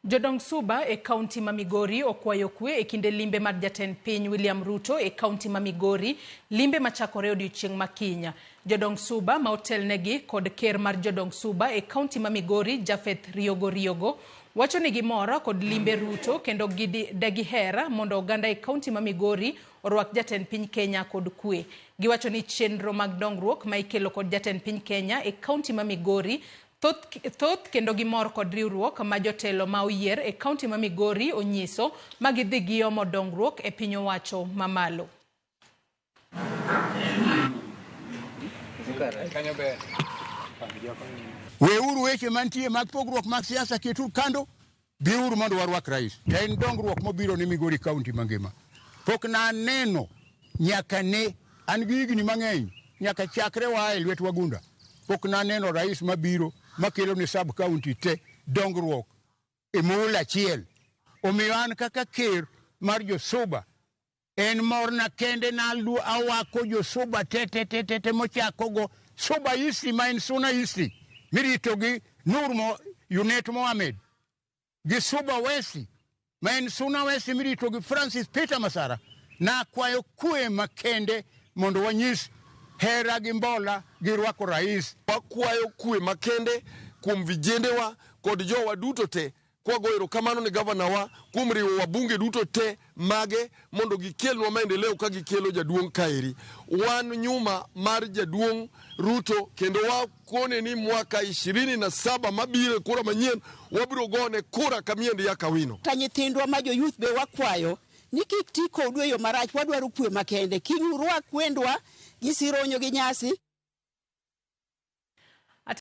Jodong Suba e kaunti ma Migori okwayo kwe e kinde limbe mar jatend piny William Ruto e kaunti ma Migori, limbe machakore odiochieng' ma kinya. Jodong Suba ma otelnegi kod ker mar Jodong Suba e kaunti ma Migori, Japheth Riogo wacho ni gimora kod limbe Ruto kendo gihera mondo oganda e kaunti ma Migori orwak jatend piny Kenya kod kwe. Giwacho ni chenro mag dongruok ma ikelo kod jatend piny Kenya e kaunti ma Migori thoth kendo gimor kod riwruok ma jotelo ma oyier e kaunti ma Migori onyiso ma gidhi giomo dongruok e piny owacho mamalo. Weuru weche mantie mag pogruok mag siasa ketu kando, biuru mondo warwak rais. En dongruok mobiro ni Migori kaunti mangima. Pok na neno nyaka ne an gi higni mang'eny nyaka chakre wa e lwet wagunda. Pok na neno rais mabiro makelo ni sub county te dongruok e mula achiel. Omiyo an kaka ker mar Jo-Suba en morna kende na awako Jo-Suba te mochakogo Suba East ma en Suna East mirito gi Nur Yunet Mohamed, gi Suba West ma en Suna West mirito gi Francis Peter Masara. Na kwayo kwe makende mondo wanyis hera gi mbola gi rwako rais. Wakwayo kwe makende kuom vijendewa kod jowa duto te, kwa goero kamano ni gavana wa kuom riwo wabunge duto te mage mondo gikelnwa maendeleo ka gikelo jaduong' kaeri. Wan nyuma mar jaduong' Ruto kendo wakone ni mwaka 27 mabire kura manyien wabiro gone kura kamiendi ya kawino. Ta nyithindwa ma jo youth be wakwayo ni kik ti kodwa yo marach, wadwaro kwe makende. Kiny urwak wendwa gi sironyo gi nyasi.